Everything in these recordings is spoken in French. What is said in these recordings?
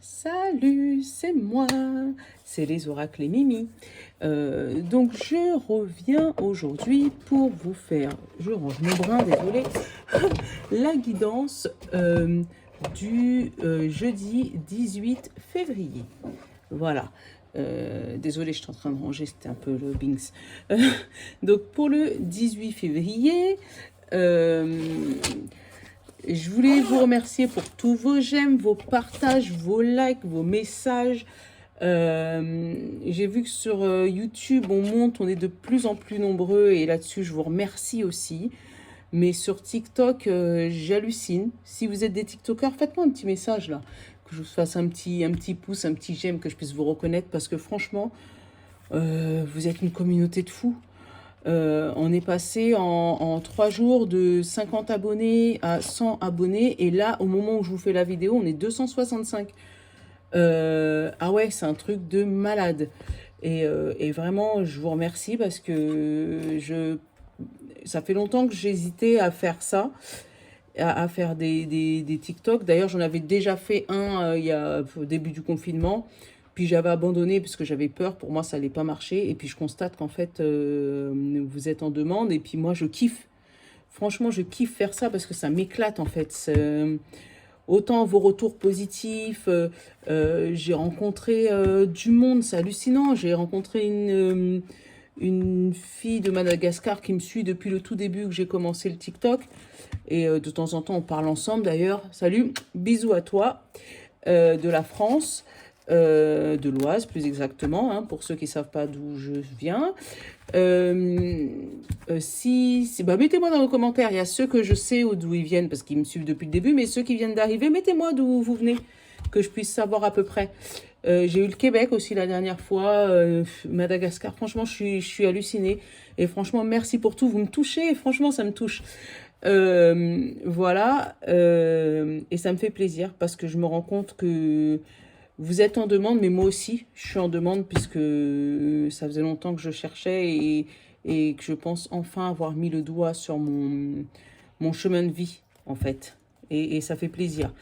Salut, c'est moi, c'est les oracles et Mimi. Donc je reviens aujourd'hui pour vous faire, je range mon brin, désolé, la guidance du jeudi 18 février. Voilà. Désolé, je suis en train de ranger, c'était un peu le Binks. Donc pour le 18 février, je voulais vous remercier pour tous vos j'aime, vos partages, vos likes, vos messages. J'ai vu que sur YouTube, on monte, on est de plus en plus nombreux et là-dessus, je vous remercie aussi. Mais sur TikTok, j'hallucine. Si vous êtes des TikTokers, faites-moi un petit message là, que je vous fasse un petit pouce, un petit j'aime, que je puisse vous reconnaître parce que franchement, vous êtes une communauté de fous. On est passé en 3 jours de 50 abonnés à 100 abonnés. Et là, au moment où je vous fais la vidéo, on est 265. Ah ouais, c'est un truc de malade. Et vraiment, je vous remercie parce que ça fait longtemps que j'hésitais à faire ça, à faire des TikTok. D'ailleurs, j'en avais déjà fait un il y a, au début du confinement. Puis j'avais abandonné parce que j'avais peur, pour moi ça allait pas marcher. Et puis je constate qu'en fait, vous êtes en demande. Et puis moi je kiffe. Franchement, je kiffe faire ça parce que ça m'éclate en fait. Autant vos retours positifs, j'ai rencontré du monde, c'est hallucinant. J'ai rencontré une fille de Madagascar qui me suit depuis le tout début que j'ai commencé le TikTok. Et de temps en temps, on parle ensemble d'ailleurs. Salut, bisous à toi, de la France. De l'Oise plus exactement, hein, pour ceux qui ne savent pas d'où je viens. Bah, mettez-moi dans vos commentaires, il y a ceux que je sais d'où ils viennent parce qu'ils me suivent depuis le début, mais ceux qui viennent d'arriver, mettez-moi d'où vous venez, que je puisse savoir à peu près. J'ai eu le Québec aussi la dernière fois, Madagascar, franchement je suis hallucinée. Et franchement merci pour tout, vous me touchez, et franchement ça me touche. Voilà, et ça me fait plaisir parce que je me rends compte que vous êtes en demande, mais moi aussi, je suis en demande puisque ça faisait longtemps que je cherchais et que je pense enfin avoir mis le doigt sur mon chemin de vie, en fait. Et ça fait plaisir.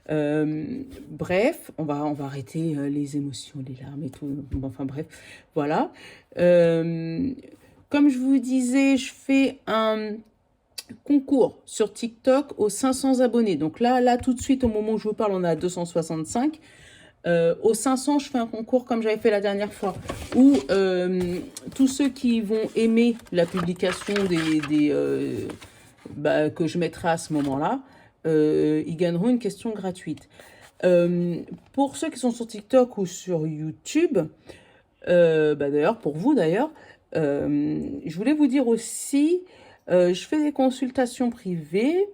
Bref, on va arrêter les émotions, les larmes et tout. Bon, enfin bref, voilà. Comme je vous disais, je fais un concours sur TikTok aux 500 abonnés. Donc là, tout de suite, au moment où je vous parle, on est à 265. Aux 500, je fais un concours comme j'avais fait la dernière fois, où tous ceux qui vont aimer la publication que je mettrai à ce moment-là, ils gagneront une question gratuite. Pour ceux qui sont sur TikTok ou sur YouTube, d'ailleurs, pour vous d'ailleurs, je voulais vous dire aussi, je fais des consultations privées,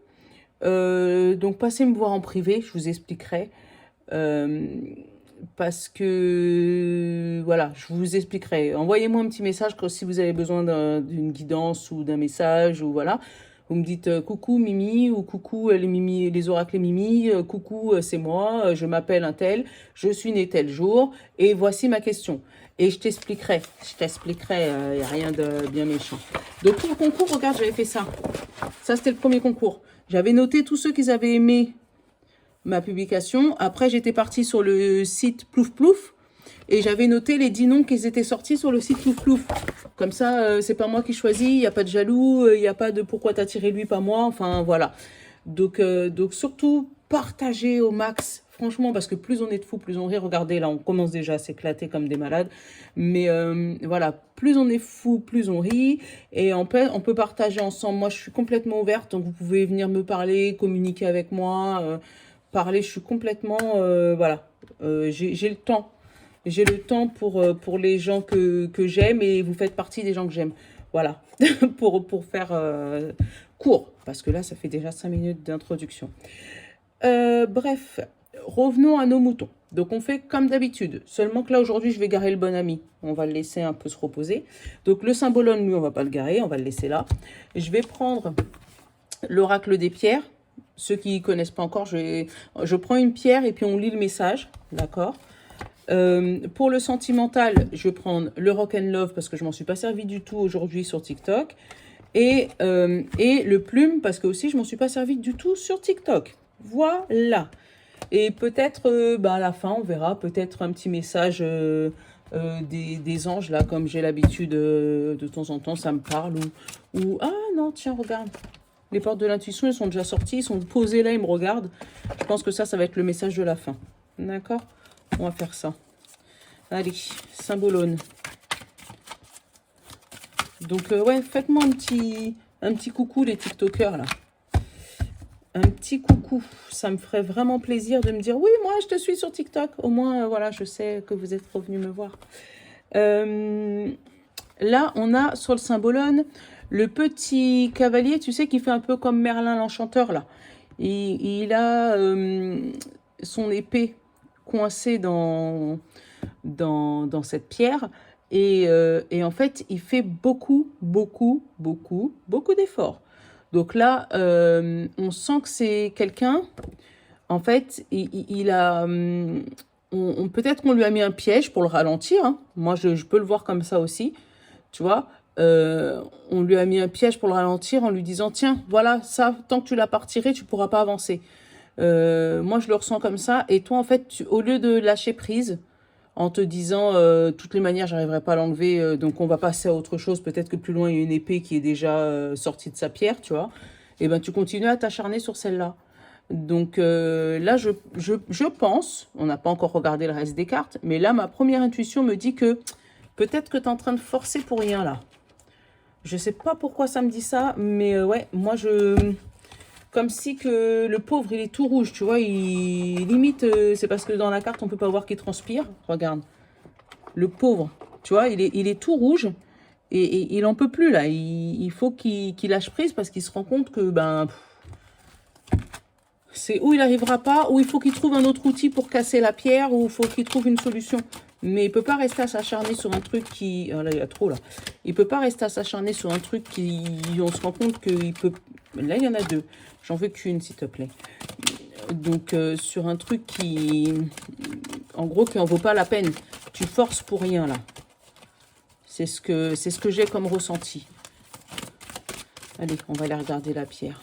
donc passez me voir en privé, je vous expliquerai. Parce que voilà, je vous expliquerai. Envoyez-moi un petit message si vous avez besoin d'une guidance ou d'un message ou voilà. Vous me dites coucou Mimi ou coucou les Mimi, les oracles et Mimi, coucou c'est moi, je m'appelle un tel, je suis né tel jour et voici ma question. Et je t'expliquerai, il n'y a rien de bien méchant. Donc pour le concours, regarde, j'avais fait ça. Ça c'était le premier concours. J'avais noté tous ceux qui avaient aimé ma publication. Après, j'étais partie sur le site Plouf Plouf et j'avais noté les 10 noms qui étaient sortis sur le site Plouf Plouf. Comme ça, c'est pas moi qui choisis, il n'y a pas de jaloux, il n'y a pas de pourquoi t'as tiré lui, pas moi. Enfin, voilà. Donc surtout, partagez au max. Franchement, parce que plus on est de fous, plus on rit. Regardez, là, on commence déjà à s'éclater comme des malades. Mais voilà, plus on est fous, plus on rit. Et on peut partager ensemble. Moi, je suis complètement ouverte. Donc, vous pouvez venir me parler, communiquer avec moi. Parler, je suis complètement, voilà, j'ai le temps. J'ai le temps pour les gens que j'aime et vous faites partie des gens que j'aime. Voilà, pour faire court, parce que là, ça fait déjà 5 minutes d'introduction. Bref, revenons à nos moutons. Donc, on fait comme d'habitude. Seulement que là, aujourd'hui, je vais garer le bon ami. On va le laisser un peu se reposer. Donc, le symbolone, lui, on va pas le garer. On va le laisser là. Je vais prendre l'oracle des pierres. Ceux qui ne connaissent pas encore, je prends une pierre et puis on lit le message, d'accord. Pour le sentimental, je vais prendre le Rock and Love parce que je m'en suis pas servi du tout aujourd'hui sur TikTok. Et le plume parce que aussi je m'en suis pas servi du tout sur TikTok. Voilà. Et peut-être, à la fin, on verra peut-être un petit message des anges, là, comme j'ai l'habitude de temps en temps, ça me parle. Ah non, tiens, regarde. Les portes de l'intuition, ils sont déjà sortis, ils sont posés là, ils me regardent. Je pense que ça va être le message de la fin. D'accord? On va faire ça. Allez, symbolone. Donc, ouais, faites-moi un petit coucou, les TikTokers, là. Un petit coucou. Ça me ferait vraiment plaisir de me dire, oui, moi, je te suis sur TikTok. Au moins, voilà, je sais que vous êtes revenus me voir. Là, on a sur le symbolone le petit cavalier, tu sais, qui fait un peu comme Merlin l'Enchanteur, là. Il a son épée coincée dans cette pierre. Et en fait, il fait beaucoup d'efforts. Donc là, on sent que c'est quelqu'un, en fait, il a... peut-être qu'on lui a mis un piège pour le ralentir. Hein. Moi, je peux le voir comme ça aussi. Tu vois, on lui a mis un piège pour le ralentir en lui disant, tiens, voilà, ça, tant que tu l'as pas retiré, tu pourras pas avancer. Moi, je le ressens comme ça. Et toi, en fait, au lieu de lâcher prise, en te disant, toutes les manières, j'arriverai pas à l'enlever, donc on va passer à autre chose. Peut-être que plus loin, il y a une épée qui est déjà sortie de sa pierre, tu vois. Et ben, tu continues à t'acharner sur celle-là. Donc là, je pense, on n'a pas encore regardé le reste des cartes, mais là, ma première intuition me dit que peut-être que tu es en train de forcer pour rien, là. Je sais pas pourquoi ça me dit ça, mais ouais, moi, comme si que le pauvre, il est tout rouge, tu vois, il limite, c'est parce que dans la carte, on peut pas voir qu'il transpire. Regarde, le pauvre, tu vois, il est tout rouge et il en peut plus, là. Il faut qu'il lâche prise parce qu'il se rend compte que, c'est où il n'arrivera pas, ou il faut qu'il trouve un autre outil pour casser la pierre, ou il faut qu'il trouve une solution. Mais il ne peut pas rester à s'acharner sur un truc qui... Ah là, il y a trop, là. Il ne peut pas rester à s'acharner sur un truc qui... On se rend compte qu'il peut... Là, il y en a deux. J'en veux qu'une, s'il te plaît. Donc, sur un truc qui... En gros, qui n'en vaut pas la peine. Tu forces pour rien, là. C'est ce que j'ai comme ressenti. Allez, on va aller regarder la pierre.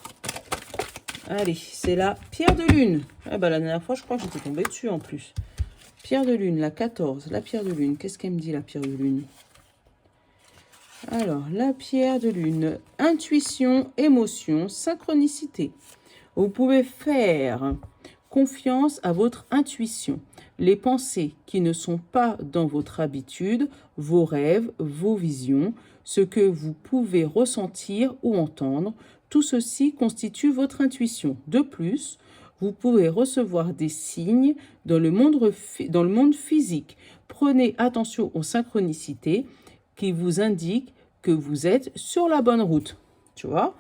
Allez, c'est la pierre de lune. Ah bah, la dernière fois, je crois que j'étais tombée dessus en plus. Pierre de lune, la 14. La pierre de lune. Qu'est-ce qu'elle me dit, la pierre de lune? Alors, la pierre de lune. Intuition, émotion, synchronicité. Vous pouvez faire confiance à votre intuition. Les pensées qui ne sont pas dans votre habitude, vos rêves, vos visions, ce que vous pouvez ressentir ou entendre, tout ceci constitue votre intuition. De plus, vous pouvez recevoir des signes dans le monde physique. Prenez attention aux synchronicités qui vous indiquent que vous êtes sur la bonne route. Tu vois?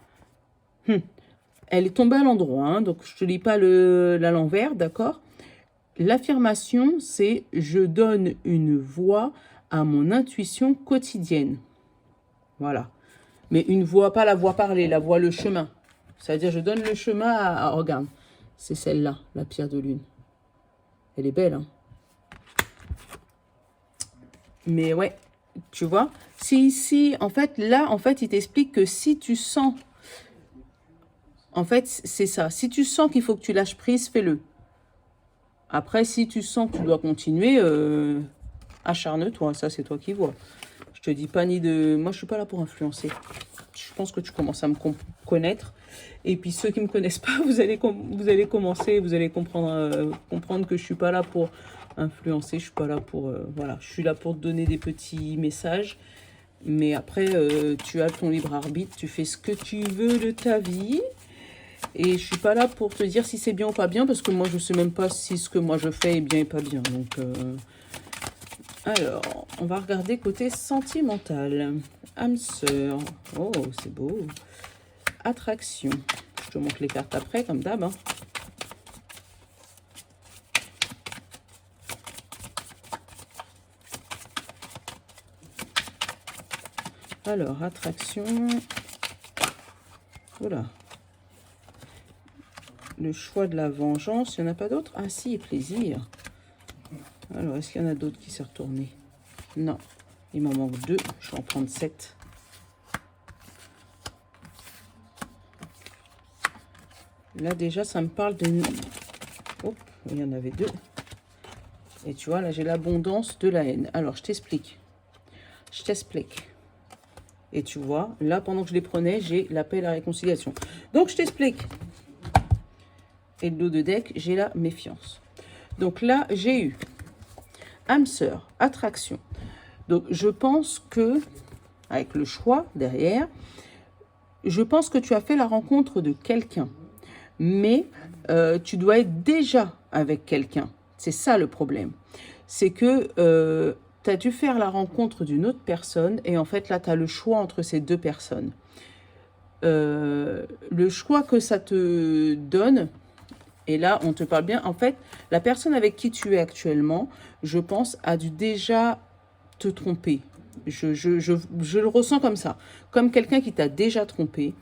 Elle est tombée à l'endroit, hein, donc je ne te lis pas la l'envers, d'accord? L'affirmation, c'est « Je donne une voix à mon intuition quotidienne ». Voilà. Mais une voix, pas la voix parlée, la voix, le chemin. C'est-à-dire, je donne le chemin regarde, c'est celle-là, la pierre de lune. Elle est belle, hein. Mais ouais, tu vois, en fait, là, en fait, il t'explique que si tu sens... En fait, c'est ça. Si tu sens qu'il faut que tu lâches prise, fais-le. Après, si tu sens que tu dois continuer, acharne-toi. Ça, c'est toi qui vois. Je te dis pas ni de... Moi, je suis pas là pour influencer. Je pense que tu commences à me connaître. Et puis, ceux qui me connaissent pas, vous allez commencer, vous allez comprendre que je suis pas là pour influencer. Je suis pas là pour... voilà, je suis là pour te donner des petits messages. Mais après, tu as ton libre arbitre. Tu fais ce que tu veux de ta vie. Et je suis pas là pour te dire si c'est bien ou pas bien, parce que moi, je sais même pas si ce que moi je fais est bien et pas bien. Donc, alors, on va regarder côté sentimental. Âme sœur. Oh, c'est beau. Attraction. Je te montre les cartes après, comme d'hab. Hein. Alors, attraction. Voilà. Le choix de la vengeance. Il n'y en a pas d'autres? Ah si, plaisir. Alors, est-ce qu'il y en a d'autres qui s'est retourné? Non. Il m'en manque 2. Je vais en prendre 7. Là, déjà, ça me parle de... Oh, il y en avait deux. Et tu vois, là, j'ai l'abondance de la haine. Alors, je t'explique. Je t'explique. Et tu vois, là, pendant que je les prenais, j'ai la paix et la réconciliation. Donc, je t'explique. Et le dos de deck, j'ai la méfiance. Donc là, j'ai eu âme sœur, attraction. Donc, je pense que, avec le choix derrière, je pense que tu as fait la rencontre de quelqu'un. Mais tu dois être déjà avec quelqu'un. C'est ça le problème. C'est que tu as dû faire la rencontre d'une autre personne et en fait, là, tu as le choix entre ces deux personnes. Le choix que ça te donne, et là, on te parle bien, en fait, la personne avec qui tu es actuellement, je pense, a dû déjà te tromper. Je le ressens comme ça, comme quelqu'un qui t'a déjà trompé.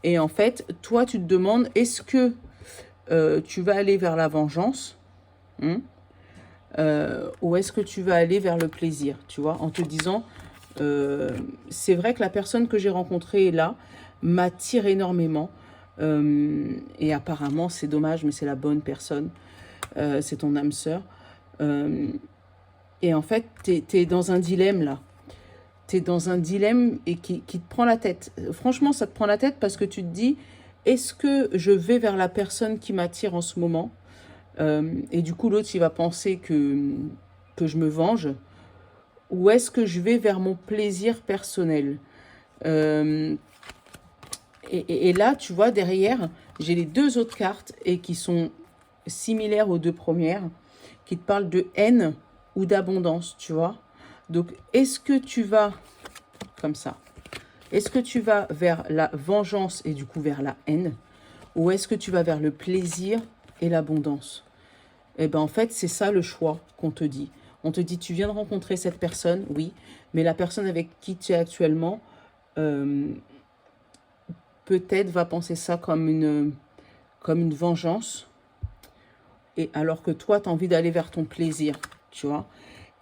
Et en fait, toi, tu te demandes, est-ce que tu vas aller vers la vengeance ou est-ce que tu vas aller vers le plaisir, tu vois, en te disant, c'est vrai que la personne que j'ai rencontrée là m'attire énormément. Et apparemment, c'est dommage, mais c'est la bonne personne. C'est ton âme sœur. Et en fait, tu es dans un dilemme là. Tu es dans un dilemme et qui te prend la tête. Franchement, ça te prend la tête parce que tu te dis, est-ce que je vais vers la personne qui m'attire en ce moment et du coup, l'autre, il va penser que je me venge. Ou est-ce que je vais vers mon plaisir personnel et là, tu vois, derrière, j'ai les deux autres cartes et qui sont similaires aux deux premières, qui te parlent de haine ou d'abondance, tu vois. Donc, est-ce que tu vas, comme ça, est-ce que tu vas vers la vengeance et du coup vers la haine, ou est-ce que tu vas vers le plaisir et l'abondance? Eh bien, en fait, c'est ça le choix qu'on te dit. On te dit, tu viens de rencontrer cette personne, oui, mais la personne avec qui tu es actuellement, peut-être va penser ça comme une vengeance, et alors que toi, tu as envie d'aller vers ton plaisir, tu vois.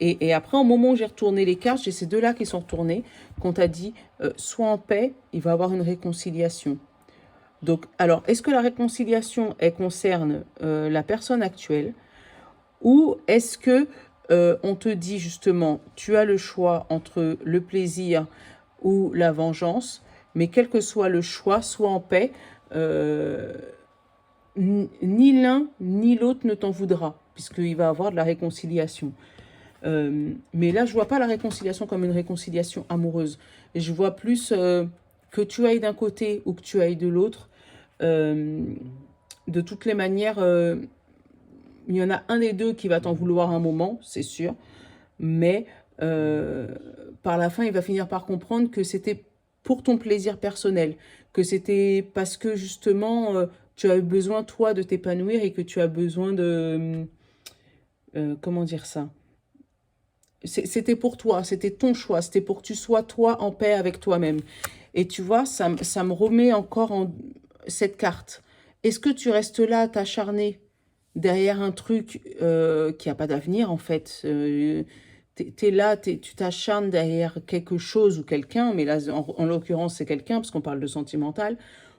Et après, au moment où j'ai retourné les cartes, j'ai ces deux-là qui sont retournés, qu'on t'a dit, sois en paix, il va y avoir une réconciliation. Donc, alors, est-ce que la réconciliation, elle concerne la personne actuelle ou est-ce que on te dit justement, tu as le choix entre le plaisir ou la vengeance, mais quel que soit le choix, sois en paix, ni l'un ni l'autre ne t'en voudra, puisqu'il va y avoir de la réconciliation. Mais là, je vois pas la réconciliation comme une réconciliation amoureuse. Je vois plus que tu ailles d'un côté ou que tu ailles de l'autre. De toutes les manières, il y en a un des deux qui va t'en vouloir un moment, c'est sûr. Mais par la fin, il va finir par comprendre que c'était pour ton plaisir personnel, que c'était parce que justement, tu as besoin, toi, de t'épanouir et que tu as besoin de... comment dire ça? C'était pour toi, c'était ton choix, c'était pour que tu sois toi en paix avec toi-même. Et tu vois, ça me remet encore en cette carte. Est-ce que tu restes là, t'acharner derrière un truc qui n'a pas d'avenir en fait t'es là, tu t'acharnes derrière quelque chose ou quelqu'un, mais là, en l'occurrence, c'est quelqu'un, parce qu'on parle de sentimental,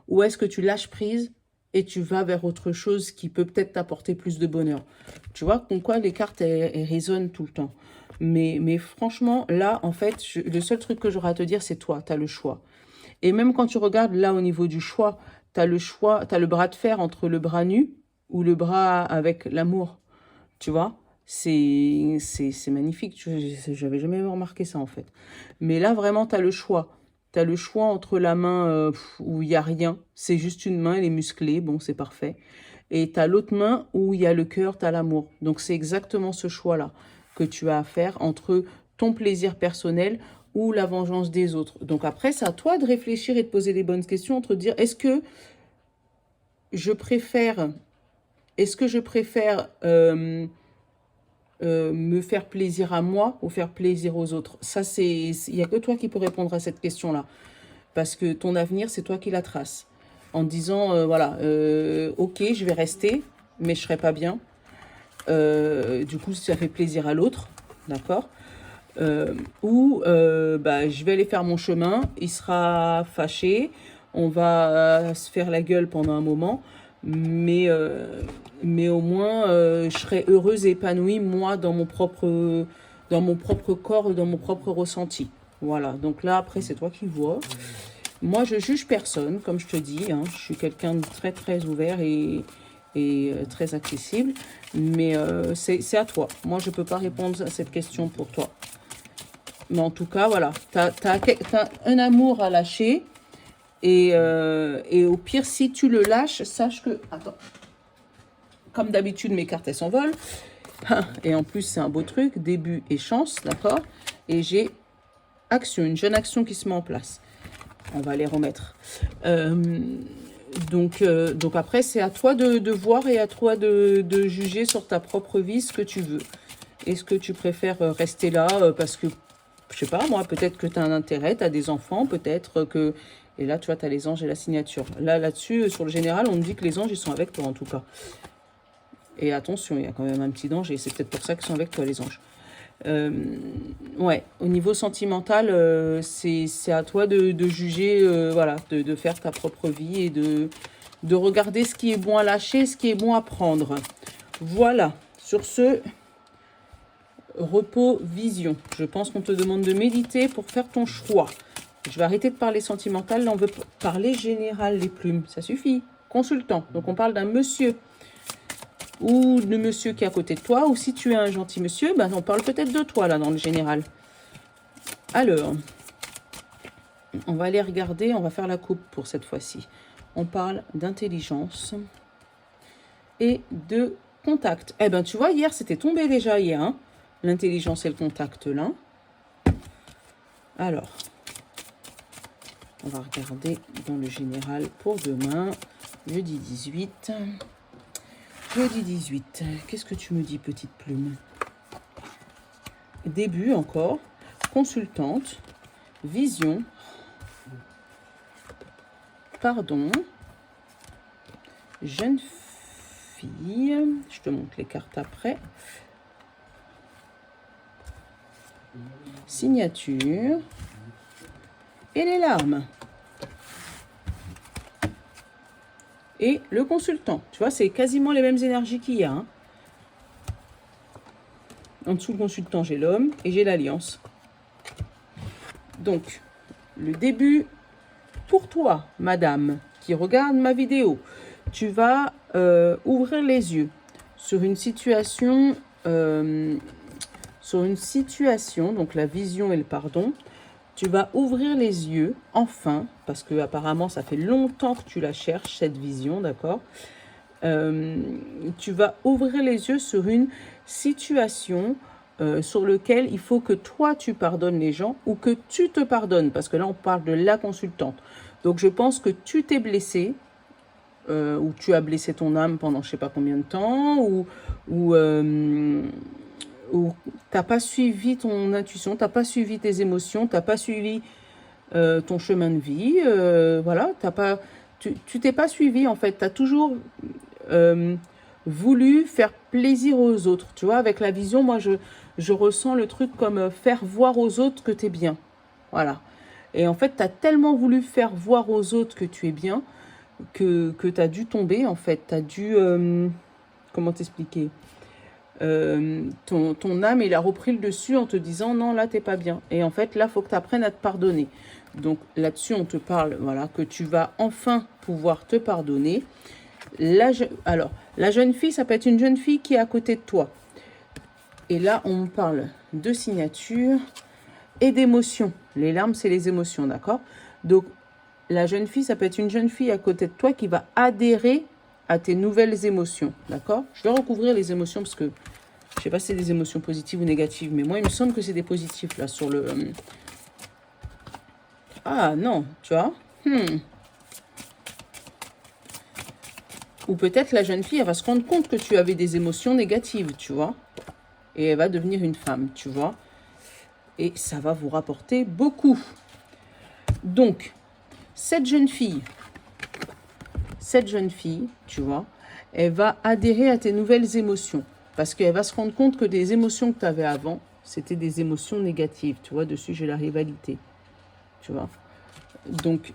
ou est-ce que tu lâches prise et tu vas vers autre chose qui peut peut-être t'apporter plus de bonheur? Tu vois, comme quoi les cartes, elles résonnent tout le temps. Mais franchement, là, en fait, le seul truc que j'aurais à te dire, c'est toi, tu as le choix. Et même quand tu regardes là au niveau du choix, tu as le choix, tu as le bras de fer entre le bras nu ou le bras avec l'amour. Tu vois, c'est magnifique. J'avais jamais remarqué ça en fait. Mais là, vraiment, tu as le choix. Tu as le choix entre la main où il n'y a rien. C'est juste une main, elle est musclée. Bon, c'est parfait. Et tu as l'autre main où il y a le cœur, tu as l'amour. Donc, c'est exactement ce choix-là que tu as à faire entre ton plaisir personnel ou la vengeance des autres. Donc après, c'est à toi de réfléchir et de poser les bonnes questions, entre dire, est-ce que je préfère me faire plaisir à moi ou faire plaisir aux autres? Ça, il n'y a que toi qui peux répondre à cette question-là. Parce que ton avenir, c'est toi qui la traces. En disant, voilà, ok, je vais rester, mais je ne serai pas bien. Du coup, ça fait plaisir à l'autre, d'accord? Ou bah, je vais aller faire mon chemin, il sera fâché, on va se faire la gueule pendant un moment, mais au moins, je serai heureuse et épanouie, moi, dans mon propre corps, dans mon propre ressenti. Voilà, donc là, après, c'est toi qui vois. Moi, je juge personne, comme je te dis, hein. Je suis quelqu'un de très, très ouvert et très accessible. Mais c'est à toi. Moi, je ne peux pas répondre à cette question pour toi. Mais en tout cas, voilà. Tu as un amour à lâcher. Et au pire, si tu le lâches, sache que... Attends. Comme d'habitude, mes cartes, elles s'envolent. Et en plus, c'est un beau truc. Début et chance, d'accord? Et j'ai action, une jeune action qui se met en place. On va les remettre. Donc après, c'est à toi de voir et à toi de juger sur ta propre vie ce que tu veux. Est-ce que tu préfères rester là parce que, je sais pas, moi, peut-être que tu as un intérêt, tu as des enfants, peut-être que... Et là, tu vois, tu as les anges et la signature. Là-dessus, sur le général, on me dit que les anges, ils sont avec toi, en tout cas. Et attention, il y a quand même un petit danger. C'est peut-être pour ça qu'ils sont avec toi, les anges. Ouais, au niveau sentimental, c'est à toi de juger, voilà, de faire ta propre vie et de regarder ce qui est bon à lâcher, ce qui est bon à prendre. Voilà, sur ce, repos, vision. Je pense qu'on te demande de méditer pour faire ton choix. Je vais arrêter de parler sentimental, là on veut parler général, les plumes, ça suffit. Consultant, donc on parle d'un monsieur ou de monsieur qui est à côté de toi, ou si tu es un gentil monsieur, ben on parle peut-être de toi là dans le général. Alors, on va aller regarder, on va faire la coupe pour cette fois-ci. On parle d'intelligence et de contact. Eh ben tu vois, hier c'était tombé déjà hier, hein, l'intelligence et le contact là. Alors, on va regarder dans le général pour demain, jeudi 18. Jeudi 18, qu'est-ce que tu me dis, petite plume? Début encore, consultante, vision, pardon, jeune fille, je te montre les cartes après, signature et les larmes. Et le consultant, tu vois, c'est quasiment les mêmes énergies qu'il y a. Hein. En dessous, le consultant, j'ai l'homme et j'ai l'alliance. Donc, le début, pour toi, madame, qui regarde ma vidéo, tu vas ouvrir les yeux sur une situation, donc la vision et le pardon. Tu vas ouvrir les yeux, enfin, parce que apparemment ça fait longtemps que tu la cherches, cette vision, d'accord? Tu vas ouvrir les yeux sur une situation sur laquelle il faut que toi tu pardonnes les gens ou que tu te pardonnes, parce que là on parle de la consultante. Donc je pense que tu t'es blessé, ou tu as blessé ton âme pendant je sais pas combien de temps, ou t'as pas suivi ton intuition, t'as pas suivi tes émotions, t'as pas suivi ton chemin de vie, voilà, tu t'es pas suivi en fait, t'as toujours voulu faire plaisir aux autres, tu vois, avec la vision, moi je ressens le truc comme faire voir aux autres que t'es bien, voilà, et en fait t'as tellement voulu faire voir aux autres que tu es bien, que t'as dû tomber en fait, t'as dû, comment t'expliquer, ton âme, il a repris le dessus en te disant non, là t'es pas bien, et en fait là faut que tu apprennes à te pardonner. Donc là-dessus on te parle, voilà, que tu vas enfin pouvoir te pardonner. Alors la jeune fille, ça peut être une jeune fille qui est à côté de toi, et là on parle de signature et d'émotion. Les larmes, c'est les émotions, d'accord? Donc la jeune fille, ça peut être une jeune fille à côté de toi qui va adhérer à tes nouvelles émotions, d'accord? Je vais recouvrir les émotions parce que je sais pas si c'est des émotions positives ou négatives, mais moi il me semble que c'est des positifs là sur le... Ah non, tu vois, Ou peut-être la jeune fille, elle va se rendre compte que tu avais des émotions négatives, tu vois, et elle va devenir une femme, tu vois, et ça va vous rapporter beaucoup. Donc, cette jeune fille, tu vois, elle va adhérer à tes nouvelles émotions. Parce qu'elle va se rendre compte que des émotions que tu avais avant, c'était des émotions négatives. Tu vois, dessus, j'ai la rivalité. Tu vois. Donc,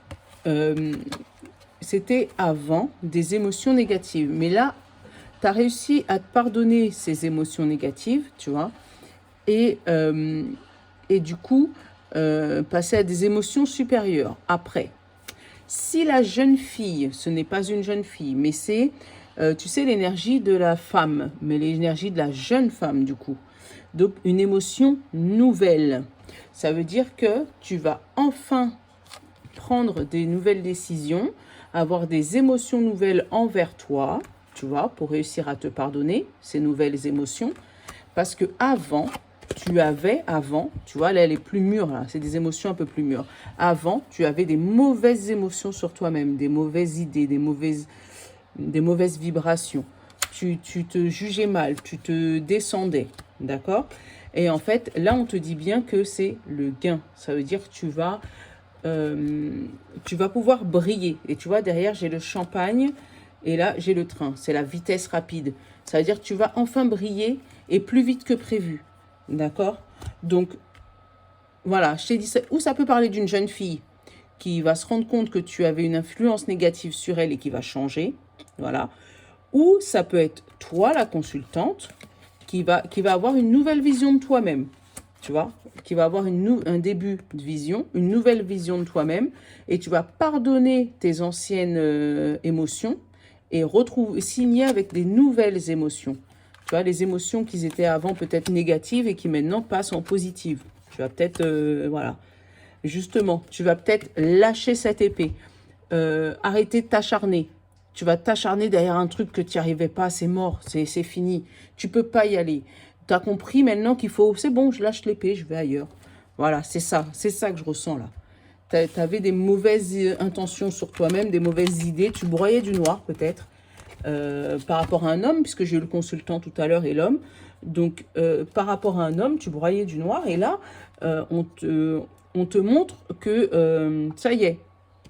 c'était avant des émotions négatives. Mais là, tu as réussi à te pardonner ces émotions négatives, tu vois, et, euh, et du coup, passer à des émotions supérieures après. Si la jeune fille, ce n'est pas une jeune fille, mais c'est, tu sais, l'énergie de la femme, mais l'énergie de la jeune femme, du coup. Donc, une émotion nouvelle. Ça veut dire que tu vas enfin prendre des nouvelles décisions, avoir des émotions nouvelles envers toi, tu vois, pour réussir à te pardonner ces nouvelles émotions. Parce que avant, tu vois, là, elle est plus mûre, là, c'est des émotions un peu plus mûres. Avant, tu avais des mauvaises émotions sur toi-même, des mauvaises idées, des mauvaises vibrations. Tu te jugeais mal, tu te descendais, d'accord? Et en fait, là, on te dit bien que c'est le gain. Ça veut dire que tu vas pouvoir briller. Et tu vois, derrière, j'ai le champagne et là, j'ai le train. C'est la vitesse rapide. Ça veut dire que tu vas enfin briller et plus vite que prévu. D'accord? Donc, voilà, je t'ai dit, ou ça peut parler d'une jeune fille qui va se rendre compte que tu avais une influence négative sur elle et qui va changer. Voilà. Ou ça peut être toi, la consultante, qui va avoir une nouvelle vision de toi-même. Tu vois, qui va avoir un début de vision, une nouvelle vision de toi-même, et tu vas pardonner tes anciennes émotions et signer avec des nouvelles émotions. Tu vois, les émotions qui étaient avant peut-être négatives et qui maintenant passent en positive. Tu vas peut-être, voilà, justement, tu vas peut-être lâcher cette épée, arrêter de t'acharner. Tu vas t'acharner derrière un truc que tu n'y arrivais pas, c'est mort, c'est fini. Tu peux pas y aller. Tu as compris maintenant qu'il faut, c'est bon, je lâche l'épée, je vais ailleurs. Voilà, c'est ça que je ressens là. Tu avais des mauvaises intentions sur toi-même, des mauvaises idées, tu broyais du noir peut-être, par rapport à un homme, puisque j'ai eu le consultant tout à l'heure et l'homme. Donc, par rapport à un homme, tu broyais du noir, et là, on te montre que ça y est,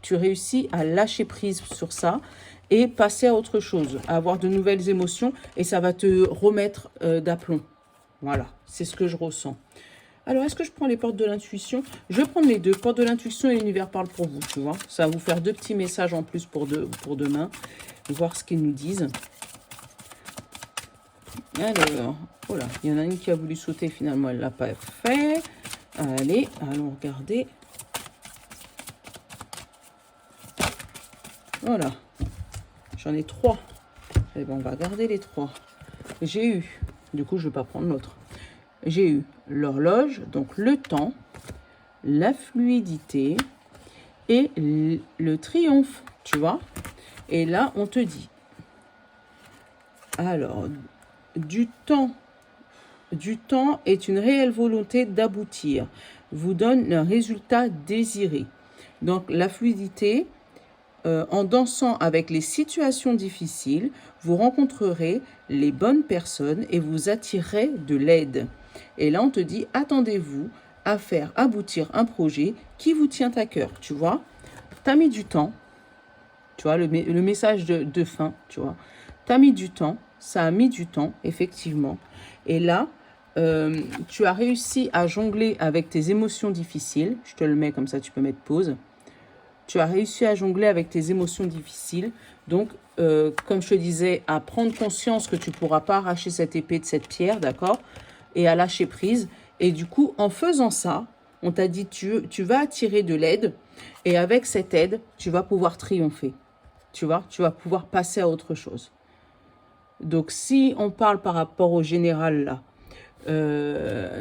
tu réussis à lâcher prise sur ça et passer à autre chose, à avoir de nouvelles émotions, et ça va te remettre d'aplomb. Voilà, c'est ce que je ressens. Alors, est-ce que je prends les portes de l'intuition? Je vais prendre les deux, portes de l'intuition et l'univers parle pour vous, tu vois. Ça va vous faire deux petits messages en plus pour demain, voir ce qu'ils nous disent. Alors, voilà, il y en a une qui a voulu sauter, finalement, elle ne l'a pas fait. Allez, allons regarder. Voilà, j'en ai trois. Eh bien, on va garder les trois. J'ai eu, du coup, je ne vais pas prendre l'autre. J'ai eu l'horloge, donc le temps, la fluidité et le triomphe, tu vois. Et là, on te dit, alors, du temps est une réelle volonté d'aboutir, vous donne un résultat désiré. Donc, la fluidité, en dansant avec les situations difficiles, vous rencontrerez les bonnes personnes et vous attirerez de l'aide. Et là, on te dit, attendez-vous à faire aboutir un projet qui vous tient à cœur, tu vois. Tu as mis du temps, tu vois, le message de fin, tu vois. Tu as mis du temps, ça a mis du temps, effectivement. Et là, tu as réussi à jongler avec tes émotions difficiles. Je te le mets comme ça, tu peux mettre pause. Tu as réussi à jongler avec tes émotions difficiles. Donc, comme je te disais, à prendre conscience que tu ne pourras pas arracher cette épée de cette pierre, d'accord? Et à lâcher prise. Et du coup, en faisant ça, on t'a dit, tu vas attirer de l'aide. Et avec cette aide, tu vas pouvoir triompher. Tu vois, tu vas pouvoir passer à autre chose. Donc, si on parle par rapport au général, là,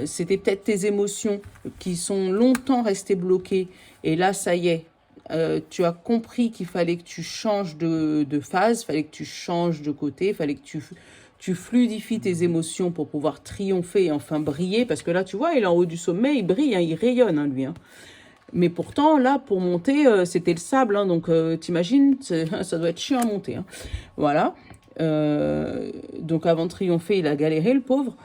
c'était peut-être tes émotions qui sont longtemps restées bloquées. Et là, ça y est, tu as compris qu'il fallait que tu changes de phase, il fallait que tu changes de côté, il fallait que tu fluidifies tes émotions pour pouvoir triompher et enfin briller. Parce que là, tu vois, il est en haut du sommet, il brille, hein, il rayonne, hein, lui. Hein. Mais pourtant, là, pour monter, c'était le sable. Hein, donc, t'imagines, ça doit être chiant à monter. Hein. Voilà. Donc, avant de triompher, il a galéré, le pauvre.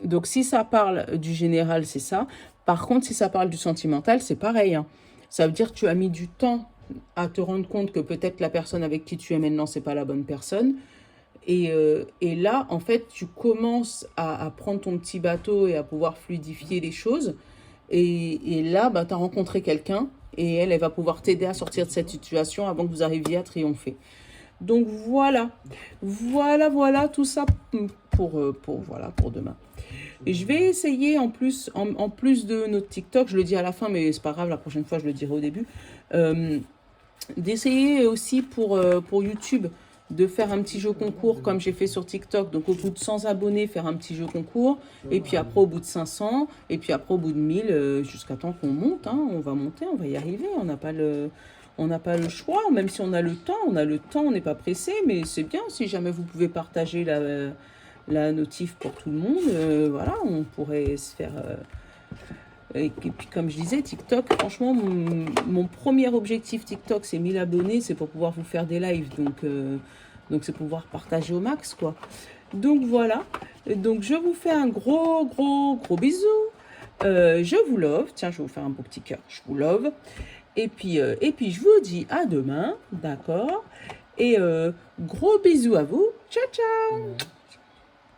Donc, si ça parle du général, c'est ça. Par contre, si ça parle du sentimental, c'est pareil. Hein. Ça veut dire que tu as mis du temps à te rendre compte que peut-être la personne avec qui tu es maintenant, c'est pas la bonne personne. Et là, en fait, tu commences à prendre ton petit bateau et à pouvoir fluidifier les choses. Et là, bah, tu as rencontré quelqu'un Et elle va pouvoir t'aider à sortir de cette situation avant que vous arriviez à triompher. Donc voilà, voilà tout ça pour demain. Et je vais essayer en plus de notre TikTok, je le dis à la fin, mais c'est pas grave, la prochaine fois je le dirai au début, d'essayer aussi pour YouTube de faire un petit jeu concours comme j'ai fait sur TikTok. Donc au bout de 100 abonnés, faire un petit jeu concours. Et puis après au bout de 500. Et puis après au bout de 1000, jusqu'à temps qu'on monte. Hein, on va monter, on va y arriver. On n'a pas le choix. Même si on a le temps, on n'est pas pressé. Mais c'est bien si jamais vous pouvez partager la notif pour tout le monde. Voilà, on pourrait se faire... et puis comme je disais, TikTok, franchement, mon premier objectif TikTok, c'est 1000 abonnés, c'est pour pouvoir vous faire des lives. Donc c'est pouvoir partager au max, quoi. Donc voilà. Donc je vous fais un gros bisou. Je vous love. Tiens, je vais vous faire un beau petit cœur. Je vous love. Et puis je vous dis à demain, d'accord? Et gros bisous à vous. Ciao, ciao!